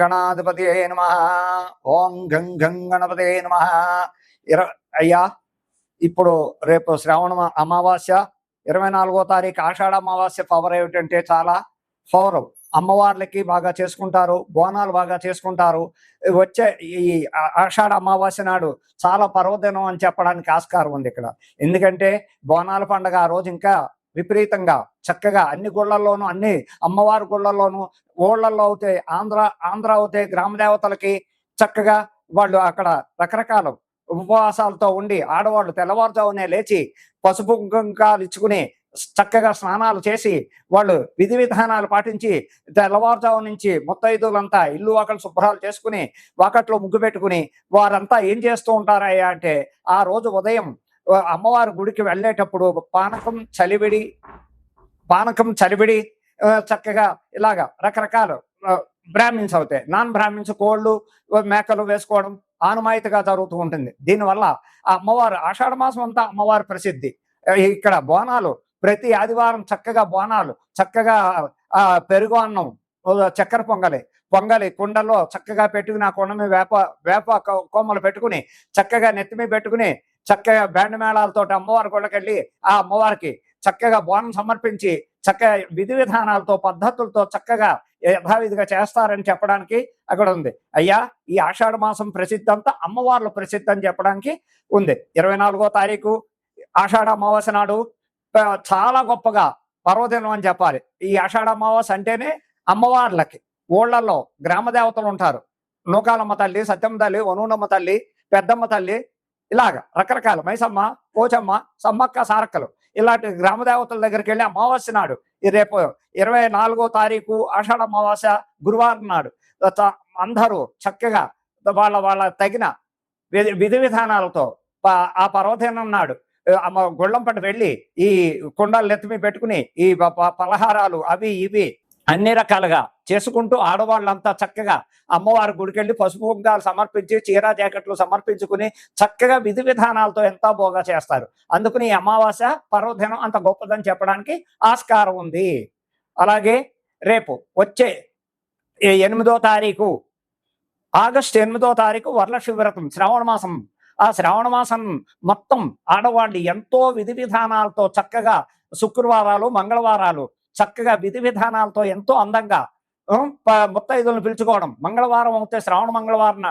గణాధిపతియే నమః. ఓం గం గం గణపతియే నమః. అయ్యా, ఇప్పుడు రేపు శ్రావణ అమావాస్య 24వ తారీఖు ఆషాఢ అమావాస్య పవర్ ఏమిటంటే చాలా పవర్. అమ్మవార్లకి బాగా చేసుకుంటారు, బోనాలు బాగా చేసుకుంటారు. వచ్చే ఈ ఆషాఢ అమావాస్య నాడు చాలా పర్వదినం అని చెప్పడానికి ఆస్కారం ఉంది ఇక్కడ. ఎందుకంటే బోనాల పండుగ ఆ రోజు ఇంకా విపరీతంగా చక్కగా అన్ని గుళ్ళల్లోనూ, అన్ని అమ్మవారి గుళ్ళల్లోనూ, ఊళ్ళల్లో అవుతే ఆంధ్ర అవుతే గ్రామ దేవతలకి చక్కగా వాళ్ళు అక్కడ రకరకాల ఉపవాసాలతో ఉండి ఆడవాళ్ళు తెల్లవారుజామునే లేచి పసుపు కుంకాలు ఇచ్చుకుని చక్కగా స్నానాలు చేసి వాళ్ళు విధి విధానాలు పాటించి తెల్లవారుజాము నుంచి ముత్తైదులంతా ఇల్లు వాకలు శుభ్రాలు చేసుకుని వాకట్లో ముగ్గు పెట్టుకుని వారంతా ఏం చేస్తూ ఉంటారయ్యా అంటే, ఆ రోజు ఉదయం అమ్మవారి గుడికి వెళ్ళేటప్పుడు పానకం చలివిడి చక్కగా ఇలాగా రకరకాల బ్రాహ్మిన్స్ అవుతాయి, నాన్ బ్రాహ్మిన్స్ కోళ్ళు మేకలు వేసుకోవడం ఆనుమాయితీగా జరుగుతూ ఉంటుంది. దీనివల్ల ఆ అమ్మవారు ఆషాఢ మాసం అంతా అమ్మవారి ప్రసిద్ధి. ఇక్కడ బోనాలు ప్రతి ఆదివారం చక్కగా బోనాలు, చక్కగా పెరుగు అన్నం, చక్కెర పొంగలి కుండలో చక్కగా పెట్టుకుని, ఆ కుండ మీద వేప కొమ్మలు పెట్టుకుని చక్కగా నెత్తిమీ పెట్టుకుని చక్కగా బ్యాండ్ మేళాలతో అమ్మవారి గుళ్ళకెళ్ళి ఆ అమ్మవారికి చక్కగా బోనం సమర్పించి చక్కగా విధి విధానాలతో పద్ధతులతో చక్కగా యథావిధిగా చేస్తారని చెప్పడానికి అక్కడ ఉంది. అయ్యా, ఈ ఆషాఢ మాసం ప్రసిద్ధి అంతా అమ్మవార్ల ప్రసిద్ధి అని చెప్పడానికి ఉంది. 24వ తారీఖు ఆషాఢ అమావాస్య నాడు చాలా గొప్పగా పర్వదినం అని చెప్పాలి. ఈ ఆషాఢ అమావాస్య అంటేనే అమ్మవార్లకి ఊళ్ళల్లో గ్రామ దేవతలు ఉంటారు. నూకాలమ్మ తల్లి, సత్యమ్మ తల్లి, వనూనమ్మ తల్లి, పెద్దమ్మ తల్లి, ఇలాగ రకరకాల మైసమ్మ, పోచమ్మ, సమ్మక్క, సారక్కలు ఇలాంటి గ్రామ దేవతల దగ్గరికి వెళ్ళి అమావాస్య నాడు, రేపు 24వ తారీఖు ఆషాఢ అమావాస్య గురువారం నాడు అందరూ చక్కగా వాళ్ళ తగిన విధి విధానాలతో ఆ పర్వదినం నాడు గుళ్ళంపట వెళ్ళి ఈ కుండాలు నెత్తిమీ పెట్టుకుని ఈ పలహారాలు అవి ఇవి అన్ని రకాలుగా చేసుకుంటూ ఆడవాళ్ళంతా చక్కగా అమ్మవారి గుడికెళ్ళి పసుపు కుంకాలు సమర్పించి చీరా జాకెట్లు సమర్పించుకుని చక్కగా విధి విధానాలతో ఎంతో బాగా చేస్తారు. అందుకని ఈ అమావాస్య పర్వదినం అంత గొప్పదని చెప్పడానికి ఆస్కారం ఉంది. అలాగే రేపు వచ్చే 8వ తారీఖు ఆగస్టు 8వ తారీఖు వరలక్ష్మి వ్రతం, శ్రావణ మాసం. ఆ శ్రావణ మాసం మొత్తం ఆడవాళ్ళు ఎంతో విధి విధానాలతో చక్కగా శుక్రవారాలు, మంగళవారాలు చక్కగా విధి విధానాలతో ఎంతో అందంగా ముత్తైదులను పిలుచుకోవడం. మంగళవారం అవుతే శ్రావణ మంగళవారం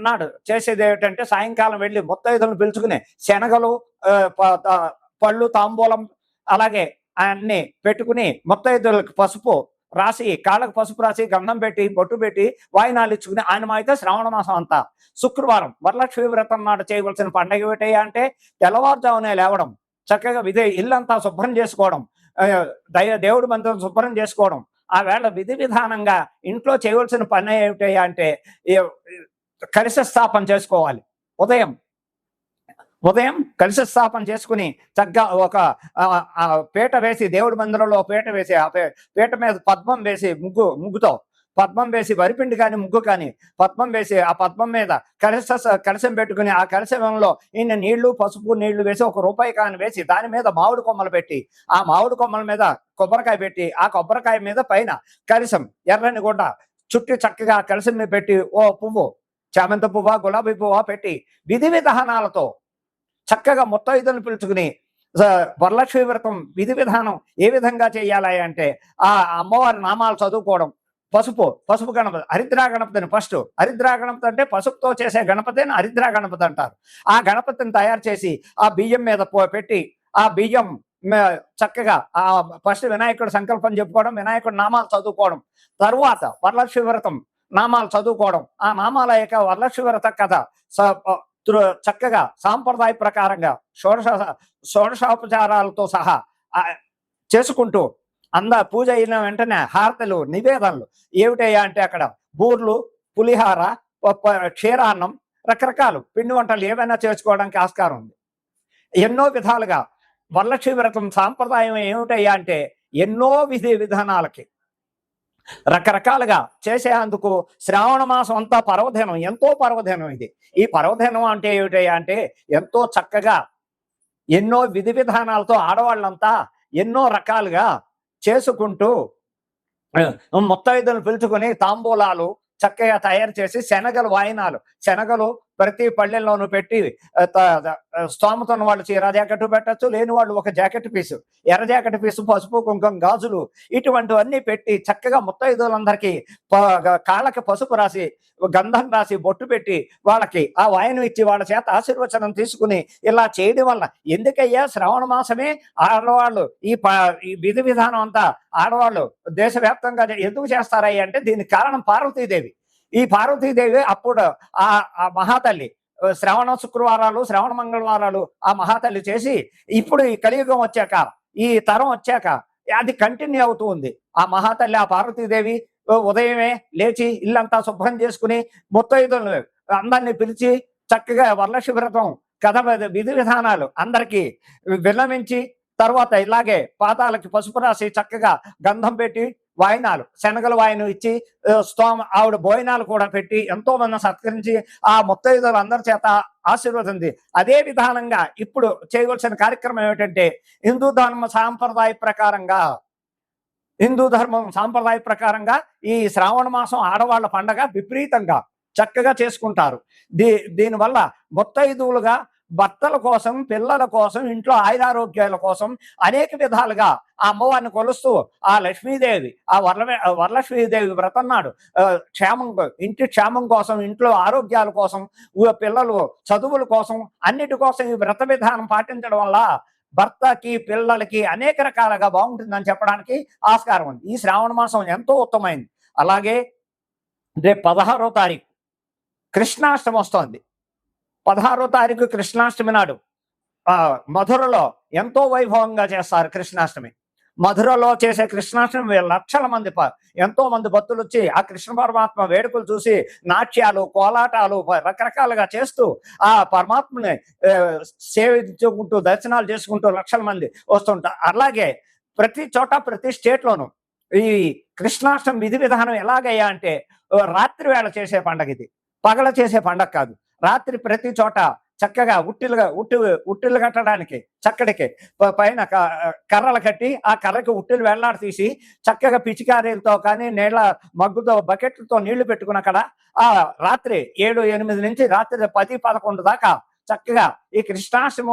నాడు చేసేది ఏమిటంటే, సాయంకాలం వెళ్ళి ముత్తైదులను పిలుచుకుని శనగలు, పళ్ళు, తాంబూలం అలాగే అన్ని పెట్టుకుని ముత్తైదులకు పసుపు రాసి, కాళ్ళకు పసుపు రాసి, గంధం పెట్టి, బొట్టు పెట్టి వాయినాలు ఇచ్చుకుని ఆయన అయితే శ్రావణ మాసం అంతా శుక్రవారం వరలక్ష్మి వ్రతం నాడు చేయవలసిన పండగ ఏమిటయ్యా అంటే, తెల్లవారుజామునే లేవడం, చక్కగా ఇల్లంతా శుభ్రం చేసుకోవడం, దేవుడి మందిరం శుభ్రం చేసుకోవడం. ఆ వేళ విధి విధానంగా ఇంట్లో చేయవలసిన పని ఏమిటయ్యా అంటే, కలశ స్థాపన చేసుకోవాలి. ఉదయం కలశ స్థాపన చేసుకుని చక్కగా ఒక పీట వేసి, దేవుడి మందిరంలో పీట వేసి, ఆ పీట మీద పద్మం వేసి, ముగ్గుతో పద్మం వేసి, వరిపిండి కానీ ముగ్గు కానీ పద్మం వేసి, ఆ పద్మం మీద కలశం పెట్టుకుని, ఆ కలశంలో ఇన్ని నీళ్లు, పసుపు నీళ్లు వేసి, ₹1 కాని వేసి, దాని మీద మామిడి కొమ్మలు పెట్టి, ఆ మామిడి కొమ్మల మీద కొబ్బరికాయ పెట్టి, ఆ కొబ్బరికాయ మీద పైన కలశం ఎర్రని గుడ్డ చుట్టి చక్కగా కలశం మీద పెట్టి ఓ పువ్వు, చామంతి పువ్వా, గులాబీ పువ్వా పెట్టి విధి విధానాలతో చక్కగా ముత్తైదులను పిలుచుకుని వరలక్ష్మి వ్రతం విధి విధానం ఏ విధంగా చేయాలి అంటే, ఆ అమ్మవారి నామాలు చదువుకోవడం. పసుపు గణపతి, హరిద్రా గణపతిని ఫస్ట్. హరిద్రా గణపతి అంటే పసుపుతో చేసే గణపతిని హరిద్రా గణపతి అంటారు. ఆ గణపతిని తయారు చేసి ఆ బియ్యం మీద పెట్టి, ఆ బియ్యం చక్కగా ఫస్ట్ వినాయకుడు సంకల్పం చెప్పుకోవడం, వినాయకుడు నామాలు చదువుకోవడం, తరువాత వరలక్ష్మి వ్రతం నామాలు చదువుకోవడం. ఆ నామాల యొక్క వరలక్ష్మి వ్రత కథ చక్కగా సాంప్రదాయ ప్రకారంగా షోడశోపచారాలతో సహా చేసుకుంటూ పూజ అయిన వెంటనే హారతలు, నివేదనలు ఏమిటయ్యా అంటే, అక్కడ బూర్లు, పులిహార, క్షీరాన్నం, రకరకాలు పిండి వంటలు ఏవైనా చేసుకోవడానికి ఆస్కారం ఉంది. ఎన్నో విధాలుగా వరలక్ష్మి వ్రతం సాంప్రదాయం ఏమిటయ్యా అంటే, ఎన్నో విధి విధానాలకి రకరకాలుగా చేసేందుకు శ్రావణ మాసం అంతా పర్వదినం, ఎంతో పర్వదినం ఇది. ఈ పర్వదినం అంటే ఏమిటయ్యా అంటే, ఎంతో చక్కగా ఎన్నో విధి విధానాలతో ఆడవాళ్ళంతా ఎన్నో రకాలుగా చేసుకుంటూ ముత్తైదులను పిలుచుకొని తాంబూలాలు చక్కగా తయారు చేసి శనగలు వాయినాలు, శనగలు ప్రతి పళ్ళెల్లోనూ పెట్టి స్తోమత ఉన్న వాళ్ళు చీర జాకెట్ పెట్టచ్చు, లేని వాళ్ళు ఒక జాకెట్ పీసు, ఎర్ర జాకెట్ పీసు, పసుపు కుంకుమ గాజులు ఇటువంటివన్నీ పెట్టి చక్కగా ముత్తైదులందరికీ కాళ్ళకి పసుపు రాసి గంధం రాసి బొట్టు పెట్టి వాళ్ళకి ఆ వాయనం ఇచ్చి వాళ్ళ చేత ఆశీర్వచనం తీసుకుని ఇలా చేయడం వల్ల ఎందుకయ్యా శ్రావణ మాసమే ఆడవాళ్ళు ఈ విధి విధానం అంతా ఆడవాళ్ళు దేశవ్యాప్తంగా ఎందుకు చేస్తారయ్య అంటే దీనికి కారణం పార్వతీదేవి. ఈ పార్వతీదేవి అప్పుడు ఆ మహాతల్లి శ్రవణ శుక్రవారాలు, శ్రవణ మంగళవారాలు ఆ మహాతల్లి చేసి ఇప్పుడు ఈ కలియుగం వచ్చాక, ఈ తరం వచ్చాక అది కంటిన్యూ అవుతూ ఉంది. ఆ మహాతల్లి ఆ పార్వతీదేవి ఉదయమే లేచి ఇల్లంతా శుభ్రం చేసుకుని ముత్తైదులను అందరినీ పిలిచి చక్కగా వరలక్ష్మి వ్రతం కథ విధి విధానాలు అందరికీ విన్నవించి తర్వాత ఇలాగే పాదాలకి పసుపు రాసి చక్కగా గంధం పెట్టి వాయినాలు శనగల వాయినం ఇచ్చి ఆవిడ భోజనాలు కూడా పెట్టి ఎంతో మంది సత్కరించి ఆ ముత్తైదులు అందరి చేత ఆశీర్వదింది. అదే విధానంగా ఇప్పుడు చేయవలసిన కార్యక్రమం ఏమిటంటే హిందూ ధర్మం సాంప్రదాయ ప్రకారంగా ఈ శ్రావణ మాసం ఆడవాళ్ల పండగ విపరీతంగా చక్కగా చేసుకుంటారు. దీనివల్ల ముత్తైదువులుగా భర్తల కోసం, పిల్లల కోసం, ఇంట్లో ఆయురారోగ్యాల కోసం అనేక విధాలుగా ఆ అమ్మవారిని కొలుస్తూ ఆ లక్ష్మీదేవి ఆ వరలక్ష్మీదేవి వ్రతం నాడు ఇంటి క్షేమం కోసం, ఇంట్లో ఆరోగ్యాల కోసం, పిల్లలు చదువుల కోసం, అన్నిటి కోసం ఈ వ్రత విధానం పాటించడం వల్ల భర్తకి, పిల్లలకి అనేక రకాలుగా బాగుంటుందని చెప్పడానికి ఆస్కారం ఉంది. ఈ శ్రావణ మాసం ఎంతో ఉత్తమైంది. అలాగే రేపు 16వ తారీఖు కృష్ణాష్టమి వస్తోంది. 16వ తారీఖు కృష్ణాష్టమి నాడు మధురలో ఎంతో వైభవంగా చేస్తారు కృష్ణాష్టమి. మధురలో చేసే కృష్ణాష్టమి లక్షల మంది ఎంతో మంది భక్తులు వచ్చి ఆ కృష్ణ పరమాత్మ వేడుకలు చూసి నాట్యాలు, కోలాటాలు రకరకాలుగా చేస్తూ ఆ పరమాత్మని సేవించుకుంటూ దర్శనాలు చేసుకుంటూ లక్షల మంది వస్తుంటారు. అలాగే ప్రతి చోట ప్రతి స్టేట్లోనూ ఈ కృష్ణాష్టమి విధి విధానం ఎలాగయ్యా అంటే రాత్రి వేళ చేసే పండగ ఇది, పగల చేసే పండగ కాదు. రాత్రి ప్రతి చోట చక్కగా ఉట్టిలు కట్టడానికి చక్కడికి పైన కర్రలు కట్టి ఆ కర్రకి ఉట్టిలు వెళ్లాడి తీసి చక్కగా పిచికారీలతో కానీ నీళ్ళ మగ్గుతో బకెట్లతో నీళ్లు పెట్టుకుని అక్కడ ఆ రాత్రి 7-8 నుంచి రాత్రి 10-11 దాకా చక్కగా ఈ కృష్ణాష్టమి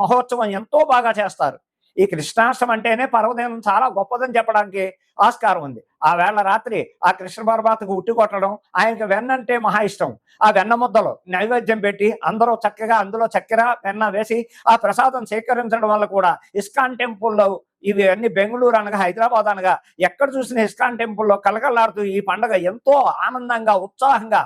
మహోత్సవం ఎంతో బాగా చేస్తారు. ఈ కృష్ణాష్టమి అంటేనే పర్వదినం చాలా గొప్పదని చెప్పడానికి ఆస్కారం ఉంది. ఆ వేళ రాత్రి ఆ కృష్ణ పరమాత్మకు ఉట్టి కొట్టడం, ఆయనకి వెన్న అంటే మహా ఇష్టం. ఆ వెన్న ముద్దలు నైవేద్యం పెట్టి అందరూ చక్కగా అందులో చక్కెర వెన్న వేసి ఆ ప్రసాదం సేకరించడం వల్ల కూడా ఇస్కాన్ టెంపుల్లో ఇవి అన్ని బెంగళూరు అనగా హైదరాబాద్ అనగా ఎక్కడ చూసిన ఇస్కాన్ టెంపుల్లో కలకలాడుతూ ఈ పండుగ ఎంతో ఆనందంగా ఉత్సాహంగా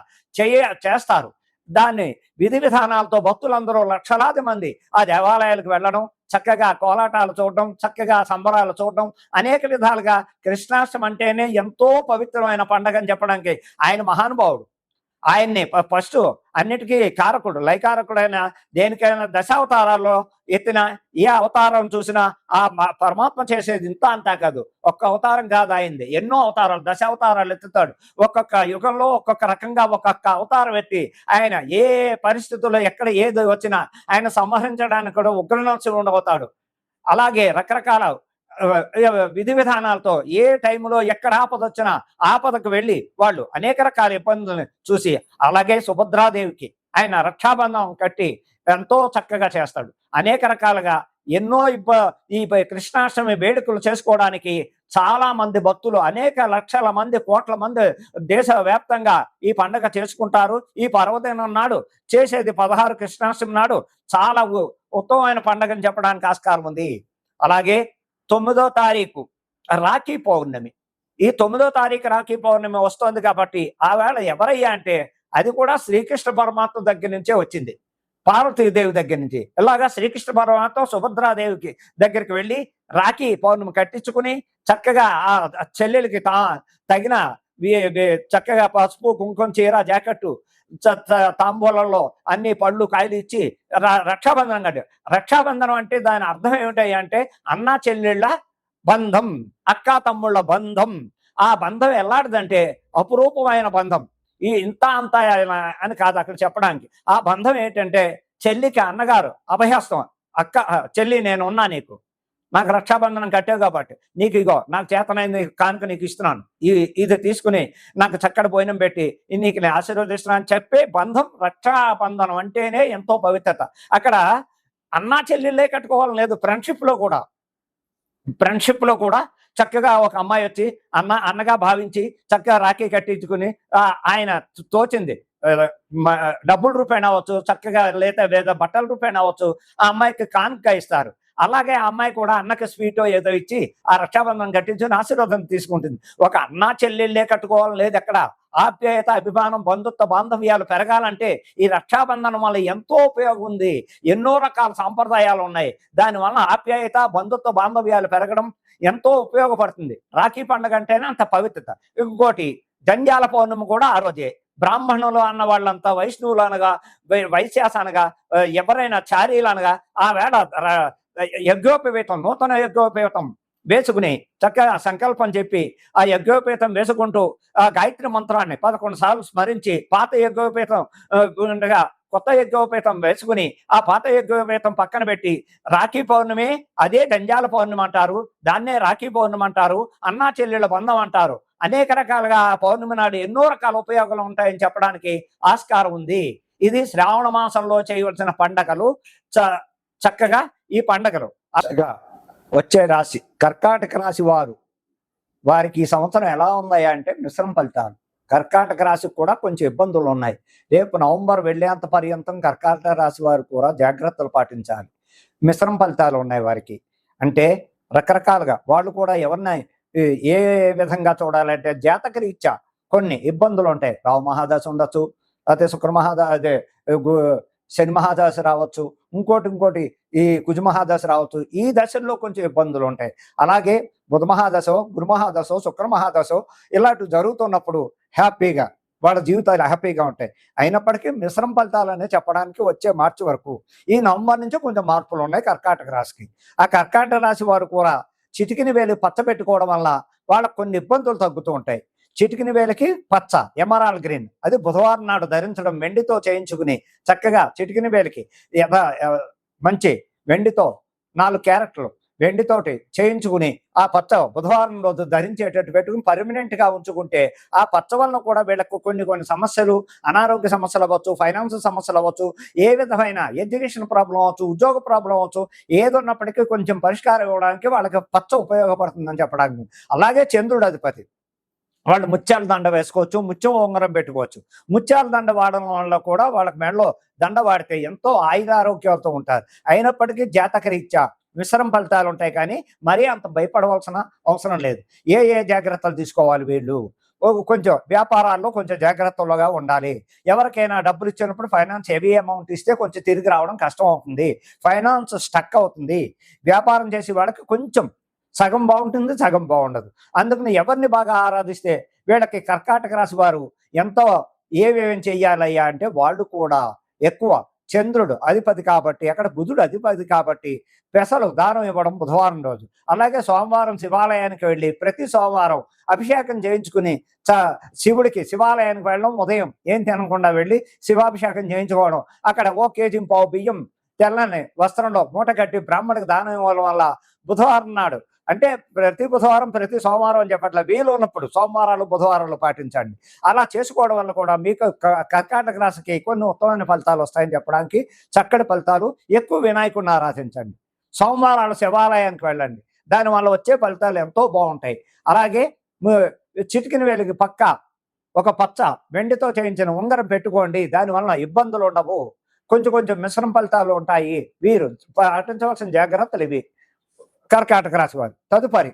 చేస్తారు. దాన్ని విధి విధానాలతో భక్తులందరూ లక్షలాది మంది ఆ దేవాలయాలకు వెళ్ళడం, చక్కగా కోలాటాలు చూడడం, చక్కగా సంబరాలు చూడడం, అనేక విధాలుగా కృష్ణాష్టమి అంటేనే ఎంతో పవిత్రమైన పండగ అని చెప్పడానికి ఆయన మహానుభావుడు. ఆయన్ని ఫస్ట్ అన్నిటికీ కారకుడు, లయకారకుడైన దేనికైనా దశావతారాల్లో ఎత్తిన ఏ అవతారం చూసినా ఆ పరమాత్మ చేసేది ఇంత అంతా కాదు. ఒక్క అవతారం కాదు ఆయనది, ఎన్నో అవతారాలు, దశావతారాలు ఎత్తుతాడు. ఒక్కొక్క యుగంలో ఒక్కొక్క రకంగా ఒక్కొక్క అవతారం ఎత్తి ఆయన ఏ పరిస్థితుల్లో ఎక్కడ ఏది వచ్చినా ఆయన సంహరించడానికి కూడా ఉగ్రనరసింహుడు అవుతాడు. అలాగే రకరకాల విధి విధానాలతో ఏ టైంలో ఎక్కడ ఆపద వచ్చినా ఆపదకు వెళ్ళి వాళ్ళు అనేక రకాల ఇబ్బందులను చూసి, అలాగే సుభద్రాదేవికి ఆయన రక్షాబంధం కట్టి ఎంతో చక్కగా చేస్తాడు. అనేక రకాలుగా ఎన్నో ఈ కృష్ణాష్టమి వేడుకలు చేసుకోవడానికి చాలా మంది భక్తులు, అనేక లక్షల మంది, కోట్ల మంది దేశవ్యాప్తంగా ఈ పండుగ చేసుకుంటారు. ఈ పర్వదినం నాడు చేసేది 16 కృష్ణాష్టమి నాడు చాలా ఉత్తమమైన పండుగ అని చెప్పడానికి ఆస్కారం ఉంది. అలాగే 9వ తారీఖు రాఖీ పౌర్ణమి. ఈ 9వ తారీఖు రాఖీ పౌర్ణమి వస్తోంది కాబట్టి ఆ వేళ ఎవరయ్యా అంటే అది కూడా శ్రీకృష్ణ పరమాత్మ దగ్గర నుంచే వచ్చింది, పార్వతీదేవి దగ్గర నుంచి. ఇలాగా శ్రీకృష్ణ పరమాత్మ సుభద్రాదేవికి దగ్గరికి వెళ్ళి రాఖీ పౌర్ణమి కట్టించుకుని చక్కగా ఆ చెల్లెలకి తగిన చక్కగా పసుపు కుంకుమ చీర జాకెట్టు తాంబూలంలో అన్ని పళ్ళు కాయలు ఇచ్చి రక్షాబంధనం కట్టారు. రక్షాబంధనం అంటే దాని అర్థం ఏమిటాయి అంటే అన్నా చెల్లెళ్ళ బంధం, అక్కా తమ్ముళ్ళ బంధం. ఆ బంధం ఎలాంటిదంటే అపురూపమైన బంధం. ఈ ఇంత అంత అని కాదు అక్కడ చెప్పడానికి. ఆ బంధం ఏంటంటే చెల్లికి అన్నగారు అభయహస్తం, అక్క చెల్లి నేను ఉన్నా నీకు, నాకు రక్షాబంధనం కట్టావు కాబట్టి నీకు ఇగో నాకు చేతనైంది కానుక నీకు ఇస్తున్నాను, ఇది తీసుకుని నాకు చక్కటి భోజనం పెట్టి నీకు నేను ఆశీర్వదిస్తున్నాను అని చెప్పే బంధం. రక్షాబంధనం అంటేనే ఎంతో పవిత్రత. అక్కడ అన్నా చెల్లెళ్ళే కట్టుకోవాలని లేదు, ఫ్రెండ్షిప్ లో కూడా చక్కగా ఒక అమ్మాయి వచ్చి అన్నగా భావించి చక్కగా రాఖీ కట్టించుకుని ఆయన తోచింది డబ్బుల రూపాయన అవ్వచ్చు, చక్కగా లేదా బట్టల రూపాయన అవ్వచ్చు, ఆ అమ్మాయికి కానుక ఇస్తారు. అలాగే ఆ అమ్మాయి కూడా అన్నకి స్వీటో ఏదో ఇచ్చి ఆ రక్షాబంధనం కట్టించుకుని ఆశీర్వాదం తీసుకుంటుంది. ఒక అన్నా చెల్లెళ్ళే కట్టుకోవాలని లేదు. ఎక్కడ ఆప్యాయత, అభిమానం, బంధుత్వ బాంధవ్యాలు పెరగాలంటే ఈ రక్షాబంధనం వల్ల ఎంతో ఉపయోగం ఉంది. ఎన్నో రకాల సాంప్రదాయాలు ఉన్నాయి. దానివల్ల ఆప్యాయత, బంధుత్వ బాంధవ్యాలు పెరగడం ఎంతో ఉపయోగపడుతుంది. రాఖీ పండుగ అంటేనే అంత పవిత్రత. ఇంకోటి జంధ్యాల పౌర్ణమి కూడా ఆ రోజే. బ్రాహ్మణులు అన్న వాళ్ళంతా వైష్ణవులు అనగా, వైశ్యాస అనగా, ఎవరైనా చారీలు అనగా ఆ వేళ యజ్ఞోపవీతం, నూతన యజ్ఞోపవీతం వేసుకుని చక్కగా సంకల్పం చెప్పి ఆ యజ్ఞోపేతం వేసుకుంటూ ఆ గాయత్రి మంత్రాన్ని 11 సార్లు స్మరించి పాత యజ్ఞోపేతం ఉండగా కొత్త యజ్ఞోపేతం వేసుకుని ఆ పాత యజ్ఞోపేతం పక్కన పెట్టి రాఖీ పౌర్ణమి అదే జంధ్యాల పౌర్ణమి అంటారు, దాన్నే రాఖీ పౌర్ణమి అంటారు, అన్నా చెల్లెళ్ళ బంధం అంటారు. అనేక రకాలుగా పౌర్ణమి నాడు ఎన్నో రకాల ఉపయోగాలు ఉంటాయని చెప్పడానికి ఆస్కారం ఉంది. ఇది శ్రావణ మాసంలో చేయవలసిన పండగలు. చక్కగా ఈ పండగలు వచ్చే రాశి కర్కాటక రాశి వారికి ఈ సంవత్సరం ఎలా ఉన్నాయా అంటే మిశ్రమ ఫలితాలు. కర్కాటక రాశికి కూడా కొంచెం ఇబ్బందులు ఉన్నాయి. రేపు నవంబర్ వెళ్ళేంత పర్యంతం కర్కాటక రాశి వారు కూడా జాగ్రత్తలు పాటించాలి. మిశ్రమ ఫలితాలు ఉన్నాయి వారికి. అంటే రకరకాలుగా వాళ్ళు కూడా ఎవరిని ఏ విధంగా చూడాలంటే జాతక రీత్యా కొన్ని ఇబ్బందులు ఉంటాయి. రావు మహాదశ ఉండొచ్చు, అదే శుక్ర అదే శని మహాదశ రావచ్చు, ఇంకోటి ఈ కుజ మహాదశ రావచ్చు. ఈ దశల్లో కొంచెం ఇబ్బందులు ఉంటాయి. అలాగే బుధ మహాదశో, గురు మహాదశో, శుక్ర మహాదశో ఇలాంటివి జరుగుతున్నప్పుడు హ్యాపీగా వాళ్ళ జీవితాలు హ్యాపీగా ఉంటాయి. అయినప్పటికీ మిశ్రమ ఫలితాలనే చెప్పడానికి వచ్చే మార్చి వరకు ఈ నవంబర్ నుంచి కొంచెం మార్పులు ఉన్నాయి కర్కాటక రాశికి. ఆ కర్కాటక రాశి వారు కూడా చిటికిని వేలు పచ్చ పెట్టుకోవడం వల్ల వాళ్ళకు కొన్ని ఇబ్బందులు తగ్గుతూ ఉంటాయి. చిటికిని వేలకి పచ్చ ఎమరాల్డ్ గ్రీన్ అది బుధవారం నాడు ధరించడం, వెండితో చేయించుకుని చక్కగా చిటికిని వేలకి మంచి వెండితో 4 క్యారెట్లు వెండితోటి చేయించుకుని ఆ పచ్చ బుధవారం రోజు ధరించేటట్టు పెట్టుకుని పర్మనెంట్ గా ఉంచుకుంటే ఆ పచ్చ వలన కూడా వీళ్ళకు కొన్ని సమస్యలు, అనారోగ్య సమస్యలు అవ్వచ్చు, ఫైనాన్స్ సమస్యలు అవ్వచ్చు, ఏ విధమైన ఎడ్యుకేషన్ ప్రాబ్లం అవ్వచ్చు, ఉద్యోగ ప్రాబ్లం అవ్వచ్చు, ఏదున్నప్పటికీ కొంచెం పరిష్కారం ఇవ్వడానికి వాళ్ళకి పచ్చ ఉపయోగపడుతుందని చెప్పడానికి. అలాగే చంద్రుడు అధిపతి, వాళ్ళు ముత్యాల దండ వేసుకోవచ్చు, ముత్యం ఉంగరం పెట్టుకోవచ్చు. ముత్యాల దండ వాడడం వల్ల కూడా వాళ్ళకి మెడలో దండ వాడితే ఎంతో ఆయురారోగ్యాలతో ఉంటారు. అయినప్పటికీ జాతక రీత్యా మిశ్రమ ఫలితాలు ఉంటాయి. కానీ మరీ అంత భయపడవలసిన అవసరం లేదు. ఏ జాగ్రత్తలు తీసుకోవాలి వీళ్ళు? కొంచెం వ్యాపారాల్లో కొంచెం జాగ్రత్తలుగా ఉండాలి. ఎవరికైనా డబ్బులు ఇచ్చినప్పుడు ఫైనాన్స్ హెవీ అమౌంట్ ఇస్తే కొంచెం తిరిగి రావడం కష్టం అవుతుంది, ఫైనాన్స్ స్టక్ అవుతుంది. వ్యాపారం చేసే వాళ్ళకి కొంచెం సగం బాగుంటుంది, సగం బాగుండదు. అందుకని ఎవరిని బాగా ఆరాధిస్తే వీళ్ళకి కర్కాటక రాశి వారు ఎంతో ఏమేమి చెయ్యాలయ్యా అంటే వాళ్ళు కూడా ఎక్కువ చంద్రుడు అధిపతి కాబట్టి, అక్కడ బుధుడు అధిపతి కాబట్టి పెసలు దానం ఇవ్వడం బుధవారం రోజు. అలాగే సోమవారం శివాలయానికి వెళ్ళి ప్రతి సోమవారం అభిషేకం చేయించుకుని శివుడికి శివాలయానికి వెళ్ళడం, ఉదయం ఏం తినకుండా వెళ్ళి శివాభిషేకం చేయించుకోవడం, అక్కడ 1 కేజీ పావు బియ్యం తెల్లని వస్త్రంలో మూట కట్టి బ్రాహ్మణికి దానం ఇవ్వడం వల్ల బుధవారం నాడు, అంటే ప్రతి బుధవారం ప్రతి సోమవారం అని చెప్పట్ల, వీలు ఉన్నప్పుడు సోమవారాలు బుధవారాలు పాటించండి. అలా చేసుకోవడం వల్ల కూడా మీకు కర్కాటక రాశికి కొన్ని ఉత్తమమైన ఫలితాలు వస్తాయని చెప్పడానికి చక్కటి ఫలితాలు. ఎక్కువ వినాయకుడిని ఆరాధించండి, సోమవారాలు శివాలయానికి వెళ్ళండి, దానివల్ల వచ్చే ఫలితాలు ఎంతో బాగుంటాయి. అలాగే చిటికిన వేలికి పక్క ఒక పచ్చ వెండితో చేయించిన ఉంగరం పెట్టుకోండి, దానివల్ల ఇబ్బందులు ఉండవు. కొంచెం మిశ్రమ ఫలితాలు ఉంటాయి. వీరు పాటించవలసిన జాగ్రత్తలు ఇవి కర్కాటక రాశి వారు. తదుపరి